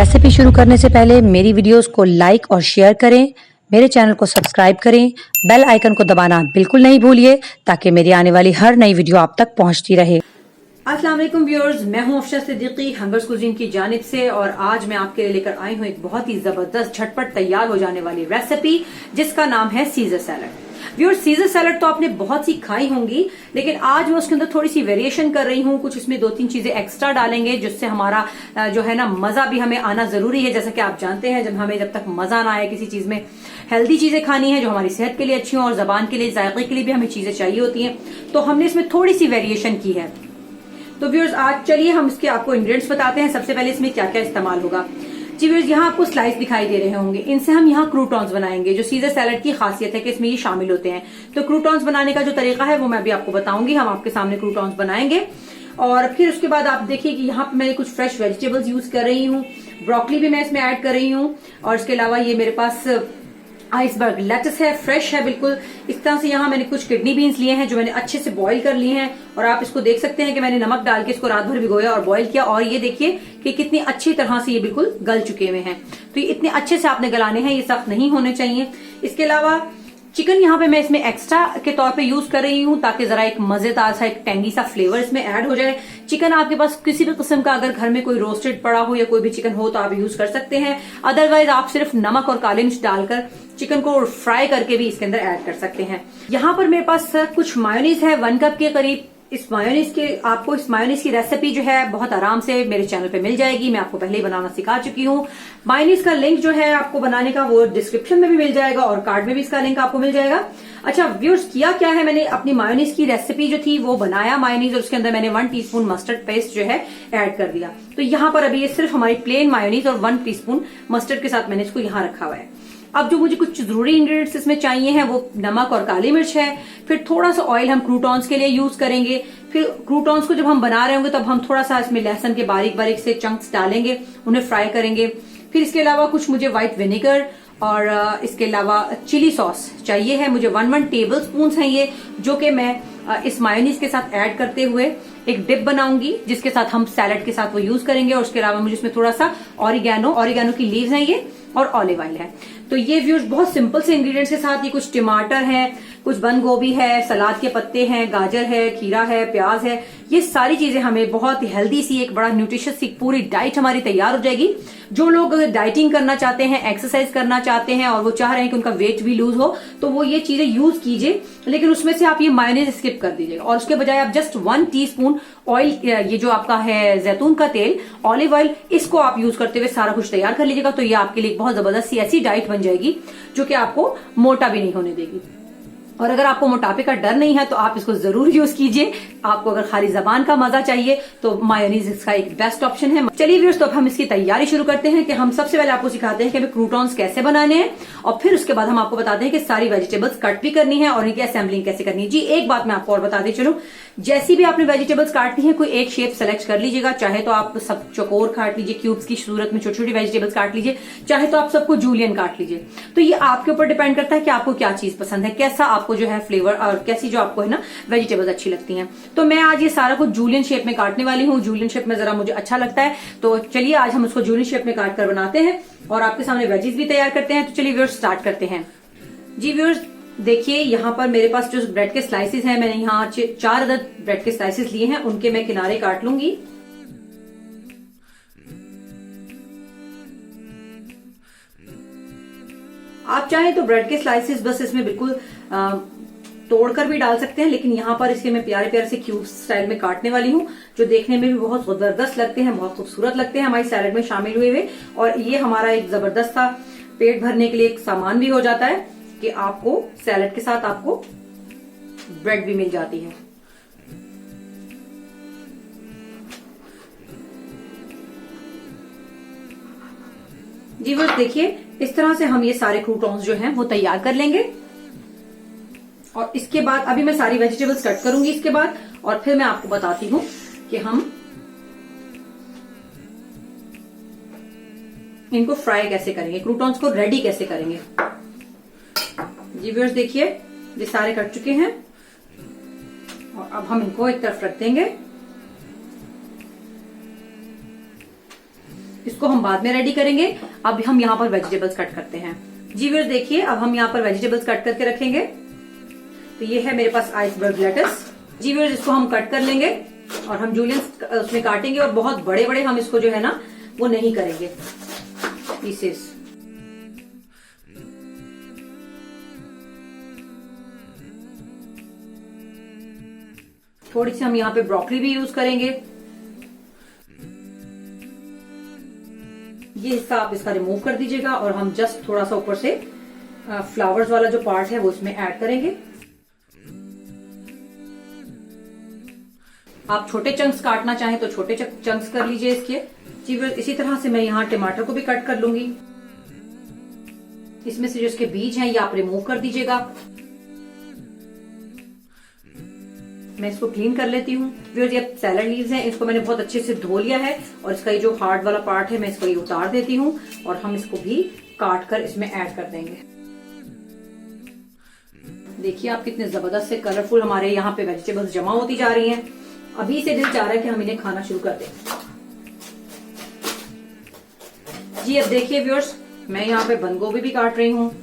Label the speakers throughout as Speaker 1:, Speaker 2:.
Speaker 1: Recipe शुरू करने से पहले मेरी वीडियोस को लाइक और शेयर करें, मेरे चैनल को सब्सक्राइब करें, बेल आइकन को दबाना बिल्कुल नहीं भूलिए ताकि मेरी आने वाली हर नई वीडियो आप तक पहुंचती रहे।
Speaker 2: अस्सलाम वालेकुम व्यूअर्स, मैं हूं अफशा सिद्दीकी हंगर्स कुजीन की जानिब से और आज मैं आपके लिए लेकर आई हूं एक बहुत ही जबरदस्त झटपट तैयार हो जाने वाली रेसिपी जिसका नाम है Caesar salad. Viewers, Caesar salad तो आपने बहुत सी खाई होंगी, लेकिन आज मैं उसके अंदर थोड़ी सी वेरिएशन कर रही हूं। कुछ इसमें 2-3 चीजें एक्स्ट्रा डालेंगे जिससे हमारा जो है ना मजा भी हमें आना जरूरी है। जैसा कि आप जानते हैं जब तक मजा ना आए किसी चीज में, हेल्दी चीजें खानी है जो हमारी सेहत के लिए अच्छी हो और जबान के लिए, जायके के लिए भी हमें चीजें चाहिए होती हैं, तो हमने इसमें थोड़ी सी वेरिएशन की है। तो व्यूअर्स, आज चलिए हम इसके आपको इंग्रेडिएंट्स बताते हैं। सबसे पहले इसमें क्या क्या इस्तेमाल होगा। जी व्यूअर्स, यहाँ आपको स्लाइस दिखाई दे रहे होंगे, इनसे हम यहाँ क्रूटॉन्स बनाएंगे। जो सीजर सैलड की खासियत है कि इसमें ये शामिल होते हैं। तो क्रूटॉन्स बनाने का जो तरीका है वो मैं अभी आपको बताऊंगी। हम आपके सामने क्रूटॉन्स बनाएंगे और फिर उसके बाद आप देखिए कि यहाँ पे मैं कुछ फ्रेश वेजिटेबल्स यूज कर रही हूँ। ब्रोकली भी मैं इसमें ऐड कर रही हूँ और इसके अलावा ये मेरे पास आइसबर्ग लेटस है, फ्रेश है बिल्कुल। इस तरह से यहाँ मैंने कुछ किडनी बीन्स लिए हैं जो मैंने अच्छे से बॉईल कर लिए हैं और आप इसको देख सकते हैं कि मैंने नमक डाल के इसको रात भर भिगोया और बॉईल किया और ये देखिए कि कितनी अच्छी तरह से ये बिल्कुल गल चुके हुए हैं। तो ये इतने अच्छे से आपने गलाने हैं, ये सख्त नहीं होने चाहिए। इसके अलावा चिकन यहाँ पे मैं इसमें एक्स्ट्रा के तौर पे यूज कर रही हूँ ताकि जरा एक मजेदार सा एक टेंगी सा फ्लेवर इसमें ऐड हो जाए। चिकन आपके पास किसी भी किस्म का अगर घर में कोई रोस्टेड पड़ा हो या कोई भी चिकन हो तो आप यूज कर सकते हैं। अदरवाइज आप सिर्फ नमक और काली मिर्च डालकर चिकन को फ्राई करके भी इसके अंदर ऐड कर सकते हैं। यहाँ पर मेरे पास कुछ मायोनीज है 1 कप के करीब। इस मायोनीज की रेसिपी जो है बहुत आराम से मेरे चैनल पे मिल जाएगी। मैं आपको पहले ही बनाना सिखा चुकी हूँ। मायोनीज का लिंक जो है आपको बनाने का वो डिस्क्रिप्शन में भी मिल जाएगा और कार्ड में भी इसका लिंक आपको मिल जाएगा। अच्छा व्यूअर्स, किया क्या है, मैंने अपनी मायोनीज की रेसिपी जो थी वो बनाया मायोनीज और उसके अंदर मैंने 1 टीस्पून मस्टर्ड पेस्ट जो है ऐड कर दिया। तो यहाँ पर अभी ये सिर्फ हमारी प्लेन मायोनीज और 1 टीस्पून मस्टर्ड के साथ मैंने इसको यहाँ रखा हुआ है। अब जो मुझे कुछ जरूरी इंग्रेडिएंट्स इसमें चाहिए हैं वो नमक और काली मिर्च है। फिर थोड़ा सा ऑयल हम क्रूटॉन्स के लिए यूज करेंगे। फिर क्रूटॉन्स को जब हम बना रहे होंगे तब हम थोड़ा सा इसमें लहसुन के बारीक बारीक से चंक्स डालेंगे, उन्हें फ्राई करेंगे। फिर इसके अलावा कुछ मुझे व्हाइट विनेगर और इसके अलावा चिली सॉस चाहिए है मुझे 1 टेबल स्पून है ये, जो कि मैं इस मायोनीज के साथ ऐड करते हुए एक डिप बनाऊंगी जिसके साथ हम सैलड के साथ वो यूज करेंगे। और उसके अलावा मुझे इसमें थोड़ा सा ऑरिगेनो की लीव्स हैं ये और ऑलिव ऑयल है। तो ये व्यूअर्स बहुत सिंपल से इंग्रेडिएंट्स के साथ, ये कुछ टमाटर है, कुछ बंद गोभी है, सलाद के पत्ते हैं, गाजर है, खीरा है, प्याज है। ये सारी चीजें हमें बहुत हेल्दी सी एक बड़ा न्यूट्रिशियस सी पूरी डाइट हमारी तैयार हो जाएगी। जो लोग डाइटिंग करना चाहते हैं, एक्सरसाइज करना चाहते हैं और वो चाह रहे हैं कि उनका वेट भी लूज हो तो वो ये चीजें यूज कीजिए, लेकिन उसमें से आप ये मायोनीज स्किप कर दीजिएगा और उसके बजाय आप जस्ट 1 टीस्पून ऑयल, ये जो आपका है जैतून का तेल, ऑलिव ऑयल, इसको आप यूज करते हुए सारा कुछ तैयार कर लीजिएगा। तो ये आपके लिए बहुत जबरदस्त सी ऐसी डाइट बन जाएगी जो कि आपको मोटा भी नहीं होने देगी। और अगर आपको मोटापे का डर नहीं है तो आप इसको जरूर यूज कीजिए। आपको अगर खाली जबान का मजा चाहिए तो मायोनीज इसका एक बेस्ट ऑप्शन है। चलिए व्यूअर्स, तो अब हम इसकी तैयारी शुरू करते हैं कि हम सबसे पहले आपको सिखाते हैं कि हमें क्रूटॉन्स कैसे बनाने हैं और फिर उसके बाद हम आपको बताते हैं कि सारी वेजिटेबल्स कट भी करनी है और इनकी असेंबलिंग कैसे करनी है। जी एक बात मैं आपको और बताते चलूं, जैसी भी आपने वेजिटेबल्स काटनी है कोई एक शेप सेलेक्ट कर लीजिएगा। चाहे तो आप सब चौकोर काट लीजिए, क्यूब्स की सूरत में छोटी छोटी वेजिटेबल्स काट लीजिए, चाहे तो आप सबको जूलियन काट लीजिए। तो ये आपके ऊपर डिपेंड करता है कि आपको क्या चीज पसंद है, कैसा आपको जो है फ्लेवर और कैसी जो आपको है ना वेजिटेबल्स अच्छी लगती हैं। तो मैं आज ये सारा कुछ जूलियन शेप में काटने वाली हूँ। जूलियन शेप में जरा मुझे अच्छा लगता है, तो चलिए आज हम उसको जूलियन शेप में काट कर बनाते हैं और आपके सामने वेजीज भी तैयार करते हैं। तो चलिए व्यूअर्स स्टार्ट करते हैं। जी व्यूअर्स, देखिए यहाँ पर मेरे पास जो ब्रेड के स्लाइसेस हैं, मैंने यहाँ 4 अदद ब्रेड के स्लाइसेस लिए हैं, उनके मैं किनारे काट लूंगी। आप चाहें तो ब्रेड के स्लाइसेस बस इसमें बिल्कुल तोड़कर भी डाल सकते हैं, लेकिन यहाँ पर इसके मैं प्यारे प्यारे से क्यूब स्टाइल में काटने वाली हूँ जो देखने में भी बहुत जबरदस्त लगते हैं, बहुत खूबसूरत लगते हैं हमारी सैलड में शामिल हुए और ये हमारा एक जबरदस्त सा पेट भरने के लिए एक सामान भी हो जाता है कि आपको सैलड के साथ आपको ब्रेड भी मिल जाती है। जी बस देखिए इस तरह से हम ये सारे क्रूटॉन्स जो हैं वो तैयार कर लेंगे और इसके बाद अभी मैं सारी वेजिटेबल्स कट करूंगी इसके बाद और फिर मैं आपको बताती हूँ कि हम इनको फ्राई कैसे करेंगे, क्रूटॉन्स को रेडी कैसे करेंगे। जी व्यूअर्स देखिए ये सारे कट चुके हैं और अब हम इनको एक तरफ रख देंगे। इसको हम बाद में रेडी करेंगे। अब हम यहाँ पर वेजिटेबल्स कट करते हैं। जी व्यूअर्स देखिए, अब हम यहाँ पर वेजिटेबल्स कट करके रखेंगे। तो ये है मेरे पास आइसबर्ग लेटस। जी व्यूअर्स, इसको हम कट कर लेंगे और हम जूलियंस उसमें काटेंगे, और बहुत बड़े बड़े हम इसको जो है ना वो नहीं करेंगे पीसेस। थोड़ी सी हम यहाँ पे ब्रोकली भी यूज करेंगे। ये हिस्सा आप इसका रिमूव कर दीजिएगा और हम जस्ट थोड़ा सा ऊपर से फ्लावर्स वाला जो पार्ट है वो इसमें ऐड करेंगे। आप छोटे चंक्स काटना चाहें तो छोटे चंक्स कर लीजिए इसके। जी इसी तरह से मैं यहाँ टमाटर को भी कट कर लूंगी। इसमें से जो इसके बीज हैं ये आप रिमूव कर दीजिएगा। मैं इसको क्लीन कर लेती हूँ। ये सैलड लीव्स हैं, इसको मैंने बहुत अच्छे से धो लिया है और इसका ये जो हार्ड वाला पार्ट है मैं इसको ये उतार देती हूँ और हम इसको भी काट कर इसमें ऐड कर देंगे। देखिए आप कितने जबरदस्त से कलरफुल हमारे यहाँ पे वेजिटेबल्स जमा होती जा रही हैं। अभी से दिल चाह रहा है कि हम इन्हें खाना शुरू कर दें। जी अब देखिए व्यूअर्स, मैं यहाँ पे बंद गोभी भी काट रही हूँ।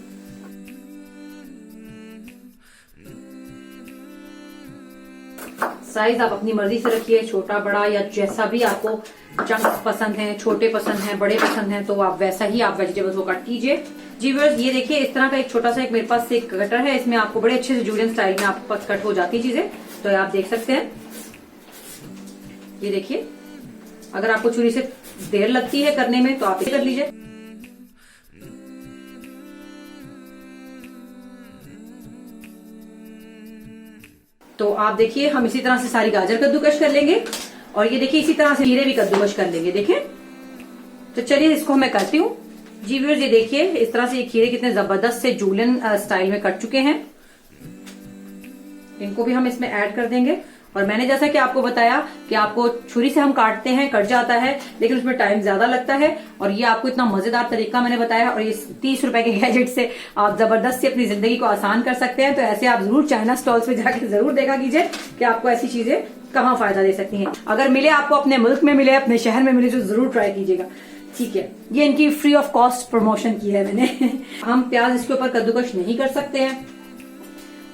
Speaker 2: साइज आप अपनी मर्जी से रखिए, छोटा बड़ा या जैसा भी आपको चंक्स पसंद है, छोटे पसंद है, बड़े पसंद है, तो आप वैसा ही आप वेजिटेबल्स को कट कीजिए। जी व्यूअर्स ये देखिए, इस तरह का एक छोटा सा एक मेरे पास एक कटर है, इसमें आपको बड़े अच्छे से जूलियन स्टाइल में आपके पास कट हो जाती है चीजें, तो आप देख सकते हैं। ये देखिए, अगर आपको छुरी से देर लगती है करने में तो आप इसे कर लीजिए। तो आप देखिए, हम इसी तरह से सारी गाजर कद्दूकश कर लेंगे और ये देखिए इसी तरह से खीरे भी कद्दूकश कर लेंगे। देखें, तो चलिए इसको मैं करती हूँ। जी व्यूअर्स ये देखिए, इस तरह से ये खीरे कितने जबरदस्त से जूलियन स्टाइल में कट चुके हैं। इनको भी हम इसमें ऐड कर देंगे। और मैंने जैसा कि आपको बताया कि आपको छुरी से हम काटते हैं, कट जाता है, लेकिन उसमें टाइम ज्यादा लगता है। और ये आपको इतना मजेदार तरीका मैंने बताया, और ये 30 रुपए के गैजेट से आप जबरदस्त से अपनी जिंदगी को आसान कर सकते हैं। तो ऐसे आप जरूर चाइना स्टॉल्स पे जाके जरूर देखा कीजिए कि आपको ऐसी चीजें कहाँ फायदा दे सकती हैं। अगर मिले आपको, अपने मुल्क में मिले, अपने शहर में मिले, तो जरूर ट्राई कीजिएगा। ठीक है, ये इनकी फ्री ऑफ कॉस्ट प्रमोशन की है मैंने। हम प्याज इसके ऊपर कद्दूकश नहीं कर सकते हैं,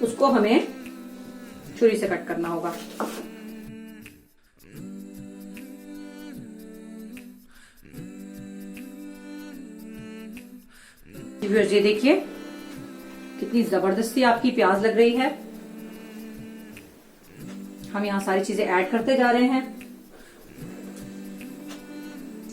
Speaker 2: उसको हमें छुरी से कट करना होगा। ये देखिए कितनी जबरदस्ती आपकी प्याज लग रही है। हम यहाँ सारी चीजें ऐड करते जा रहे हैं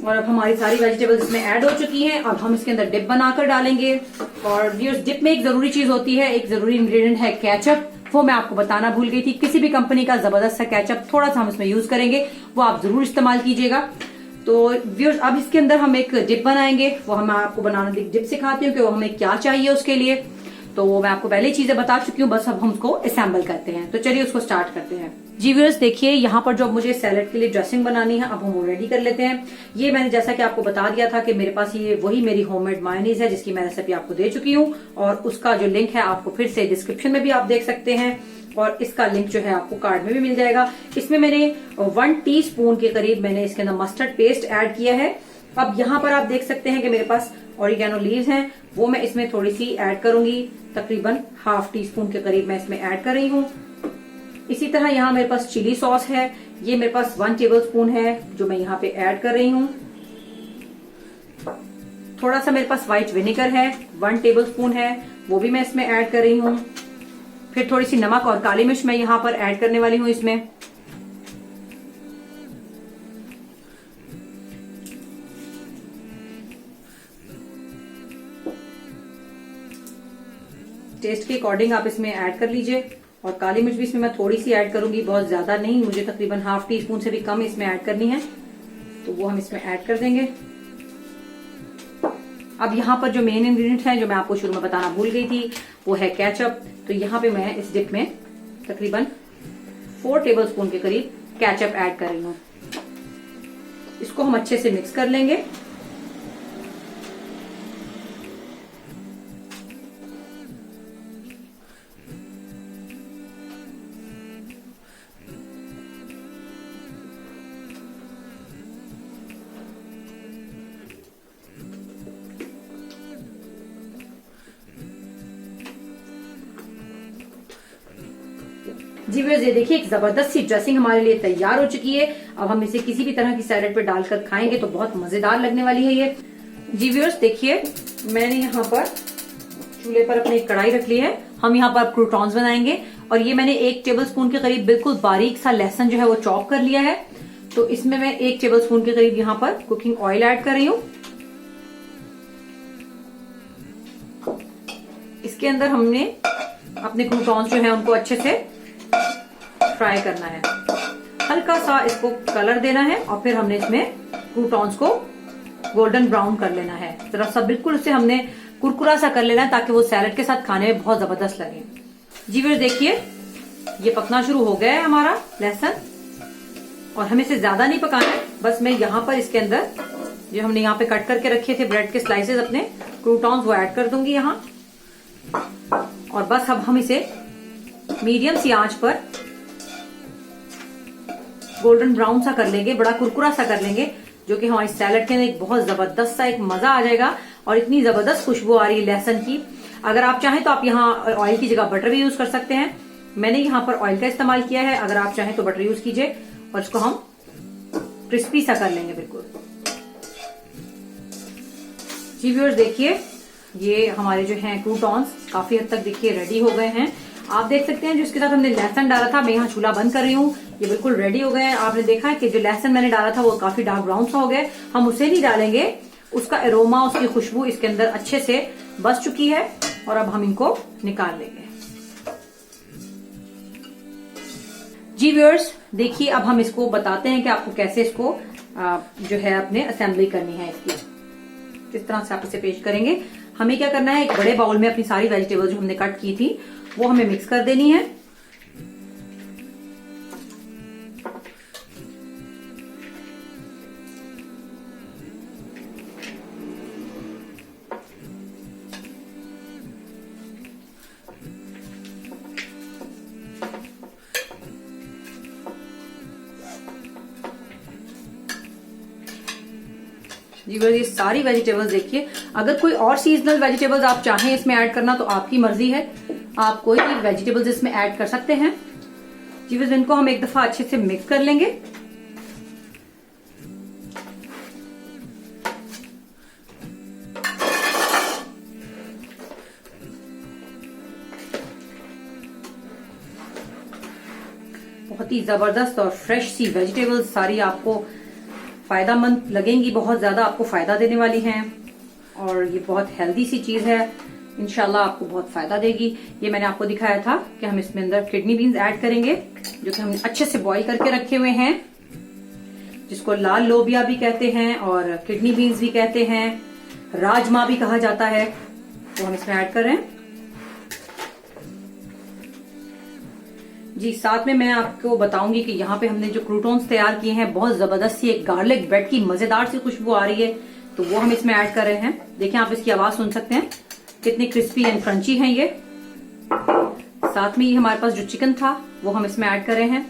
Speaker 2: और अब हमारी सारी वेजिटेबल्स इसमें ऐड हो चुकी हैं। अब हम इसके अंदर डिप बनाकर डालेंगे। और ये डिप में एक जरूरी चीज होती है, एक जरूरी इंग्रेडिएंट है केचप। वो मैं आपको बताना भूल गई थी। किसी भी कंपनी का जबरदस्त सा केचप थोड़ा सा हम इसमें यूज करेंगे, वो आप जरूर इस्तेमाल कीजिएगा। तो व्यूअर्स अब इसके अंदर हम एक डिप बनाएंगे। वो हम आपको बनाना डिप सिखाती हूँ कि वो हमें क्या चाहिए उसके लिए। तो मैं आपको पहले चीजें बता चुकी हूँ, बस अब हम उसको असेंबल करते हैं। तो चलिए उसको स्टार्ट करते हैं। जी व्यूअर्स देखिए, यहाँ पर जो मुझे सैलेड के लिए ड्रेसिंग बनानी है, अब हम वो रेडी कर लेते हैं। ये मैंने जैसा कि आपको बता दिया था कि मेरे पास ये वही मेरी होममेड मायोनीज है जिसकी मैं रेसिपी आपको दे चुकी हूँ, और उसका जो लिंक है आपको फिर से डिस्क्रिप्शन में भी आप देख सकते हैं, और इसका लिंक जो है आपको कार्ड में भी मिल जाएगा। इसमें मैंने 1 टीस्पून के करीब मैंने इसके अंदर मस्टर्ड पेस्ट ऐड किया है। अब यहाँ पर आप देख सकते हैं कि मेरे पास ऑरिगेनो लीव्स हैं, वो मैं इसमें थोड़ी सी ऐड करूंगी, तकरीबन 1/2 टीस्पून के करीब मैं इसमें ऐड कर रही हूँ। इसी तरह यहाँ मेरे पास चिली सॉस है, ये मेरे पास 1 टेबलस्पून है जो मैं यहाँ पे ऐड कर रही हूँ। थोड़ा सा मेरे पास व्हाइट विनेगर है, 1 टेबलस्पून है, वो भी मैं इसमें ऐड कर रही हूँ। फिर थोड़ी सी नमक और काली मिर्च मैं यहाँ पर ऐड करने वाली हूँ इसमें। टेस्ट के अकॉर्डिंग आप इसमें ऐड कर लीजिए, और काली मिर्च भी इसमें मैं थोड़ी सी ऐड करूंगी, बहुत ज्यादा नहीं, मुझे तकरीबन 1/2 टीस्पून से भी कम इसमें ऐड करनी है, तो वो हम इसमें ऐड कर देंगे। अब यहाँ पर जो मेन इंग्रेडिएंट है जो मैं आपको शुरू में बताना भूल गई थी, वो है केचप। तो यहाँ पे मैं इस डिप में तकरीबन 4 टेबलस्पून के करीब केचप ऐड कर रही हूँ। इसको हम अच्छे से मिक्स कर लेंगे। जी व्यूअर्स, ये देखिए एक जबरदस्त सी ड्रेसिंग हमारे लिए तैयार हो चुकी है। अब हम इसे किसी भी तरह की सैलेड पे डालकर खाएंगे तो बहुत मजेदार लगने वाली है ये। जी व्यूअर्स, देखिए मैंने यहाँ पर चूल्हे पर अपनी कढ़ाई रख ली है। हम यहाँ पर क्रूटॉन्स बनाएंगे और ये मैंने 1 टेबलस्पून के करीब बिल्कुल बारीक सा लहसुन जो है वो चॉप कर लिया है। तो इसमें मैं 1 टेबलस्पून के करीब यहाँ पर कुकिंग ऑयल ऐड कर रही हूँ। इसके अंदर हमने अपने क्रूटॉन्स जो है उनको अच्छे से फ्राई करना है, हल्का सा इसको कलर देना है और फिर हमने इसमें क्रूटॉन्स को गोल्डन ब्राउन कर लेना है। जरा सा बिल्कुल उसे हमने कुरकुरा सा कर लेना है ताकि वो सैलेड के साथ खाने में बहुत जबरदस्त लगे। जी फिर देखिए ये पकना शुरू हो गया है हमारा लहसुन, और हमें इसे ज्यादा नहीं पकाना है। बस मैं यहाँ पर इसके अंदर जो हमने यहाँ पे कट करके रखे थे ब्रेड के स्लाइसेस अपने क्रूटॉन्स वो ऐड कर दूंगी यहाँ, और बस अब हम इसे मीडियम सी आंच पर गोल्डन ब्राउन सा कर लेंगे, बड़ा कुरकुरा सा कर लेंगे, जो कि हमारी सैलेड के अंदर एक बहुत जबरदस्त सा एक मजा आ जाएगा। और इतनी जबरदस्त खुशबू आ रही है लहसुन की। अगर आप चाहें तो आप यहाँ ऑयल की जगह बटर भी यूज कर सकते हैं। मैंने यहाँ पर ऑयल का इस्तेमाल किया है, अगर आप चाहें तो बटर यूज कीजिए। और इसको हम क्रिस्पी सा कर लेंगे बिल्कुल। जी व्यूअर्स, देखिए ये हमारे जो हैं क्रूटॉन्स काफी हद तक देखिए रेडी हो गए हैं। आप देख सकते हैं जो इसके साथ हमने लहसुन डाला था, मैं यहाँ चूल्हा बंद कर रही हूँ, ये बिल्कुल रेडी हो गए हैं। आपने देखा है कि जो लहसुन मैंने डाला था वो काफी डार्क ब्राउन सा हो गया। हम उसे नहीं डालेंगे, उसका एरोमा उसकी खुशबू इसके अंदर अच्छे से बस चुकी है। और अब हम इनको निकाल लेंगे। जी व्यूअर्स, देखिए अब हम इसको बताते हैं कि आपको कैसे इसको जो है अपने असेंबली करनी है। इसकी किस तरह से आप इसे पेश करेंगे। हमें क्या करना है, एक बड़े बाउल में अपनी सारी वेजिटेबल जो हमने कट की थी वो हमें मिक्स कर देनी है। जी ये सारी वेजिटेबल्स देखिए, अगर कोई और सीजनल वेजिटेबल्स आप चाहें इसमें ऐड करना तो आपकी मर्जी है, आप कोई भी वेजिटेबल्स इसमें ऐड कर सकते हैं। जी बस इनको हम एक दफा अच्छे से मिक्स कर लेंगे। बहुत ही जबरदस्त और फ्रेश सी वेजिटेबल्स सारी आपको फायदामंद लगेंगी, बहुत ज्यादा आपको फायदा देने वाली हैं। और ये बहुत हेल्दी सी चीज है, इंशाल्लाह आपको बहुत फायदा देगी। ये मैंने आपको दिखाया था कि हम इसमें अंदर किडनी बीन्स ऐड करेंगे, जो कि हमने अच्छे से बॉईल करके रखे हुए हैं, जिसको लाल लोबिया भी कहते हैं और किडनी बीन्स भी कहते हैं, राजमा भी कहा जाता है। तो हम इसमें ऐड कर रहे हैं। जी साथ में मैं आपको बताऊंगी कि यहाँ पे हमने जो क्रूटॉन्स तैयार किए हैं, बहुत जबरदस्त सी एक गार्लिक ब्रेड की मजेदार सी खुशबू आ रही है, तो वो हम इसमें ऐड कर रहे हैं। देखिए आप इसकी आवाज सुन सकते हैं, कितनी क्रिस्पी एंड क्रंची है ये। साथ में ये हमारे पास जो चिकन था वो हम इसमें ऐड कर रहे हैं।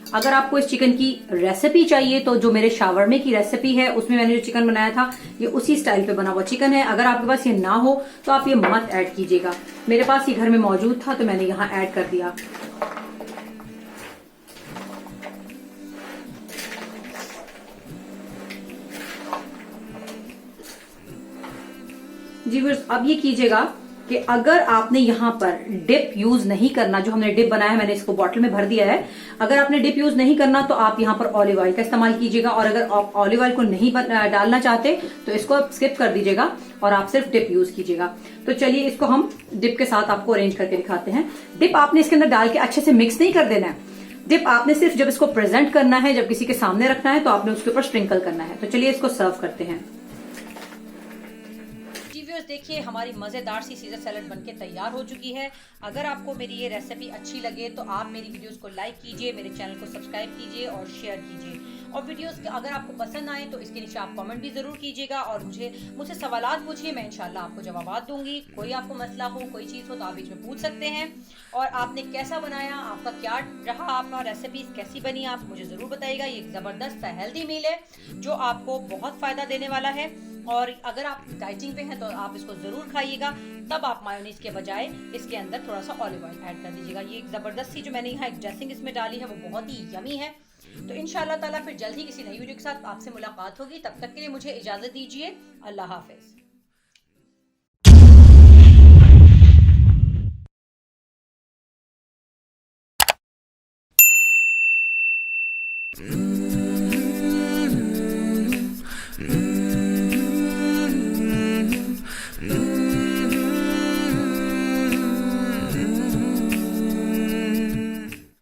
Speaker 2: अगर आपको इस चिकन की रेसिपी चाहिए तो जो मेरे शावरमे की रेसिपी है उसमें मैंने जो चिकन बनाया था ये उसी स्टाइल पे बना हुआ चिकन है। अगर आपके पास ये ना हो तो आप ये मत ऐड कीजिएगा। मेरे पास ये घर में मौजूद था तो मैंने यहाँ ऐड कर दिया। जी बस अब ये कीजिएगा कि अगर आपने यहाँ पर डिप यूज नहीं करना, जो हमने डिप बनाया है मैंने इसको बॉटल में भर दिया है, अगर आपने डिप यूज नहीं करना तो आप यहाँ पर ऑलिव ऑयल का इस्तेमाल कीजिएगा। और अगर आप ऑलिव ऑयल को नहीं डालना चाहते तो इसको स्किप कर दीजिएगा और आप सिर्फ डिप यूज कीजिएगा। तो चलिए इसको हम डिप के साथ आपको अरेंज करके दिखाते हैं। डिप आपने इसके अंदर डाल के अच्छे से मिक्स नहीं कर देना है। डिप आपने सिर्फ जब इसको प्रेजेंट करना है, जब किसी के सामने रखना है तो आपने उसके ऊपर स्प्रिंकल करना है। तो चलिए इसको सर्व करते हैं। देखिए हमारी मजेदार सी सीजर सैलेड बनके तैयार हो चुकी है। अगर आपको मेरी ये रेसिपी अच्छी लगे तो आप मेरी वीडियोस को लाइक कीजिए, मेरे चैनल को सब्सक्राइब कीजिए और शेयर कीजिए। और वीडियोस अगर आपको पसंद आए तो इसके नीचे आप कमेंट भी जरूर कीजिएगा और मुझसे सवालात पूछिए, मैं इंशाल्लाह आपको जवाब दूंगी। कोई आपको मसला हो, कोई चीज़ हो तो आप बीच में पूछ सकते हैं। और आपने कैसा बनाया, आपका क्या रहा, आपका रेसिपी कैसी बनी, आप मुझे ज़रूर बताइएगा। ये एक ज़बरदस्त सा हेल्दी मील है जो आपको बहुत फ़ायदा देने वाला है। और अगर आप डाइटिंग पे हैं तो आप इसको ज़रूर खाइएगा। तब आप मायोनीज के बजाय इसके अंदर थोड़ा सा ऑलिव ऑयल ऐड कर दीजिएगा। ये एक ज़बरदस्ती जो मैंने यहाँ एक ड्रेसिंग इसमें डाली है वो बहुत ही यमी है। तो इंशाल्लाह ताला फिर जल्द ही किसी नई वीडियो के साथ आपसे मुलाकात होगी। तब तक के लिए मुझे इजाज़त दीजिए। अल्लाह हाफिज़।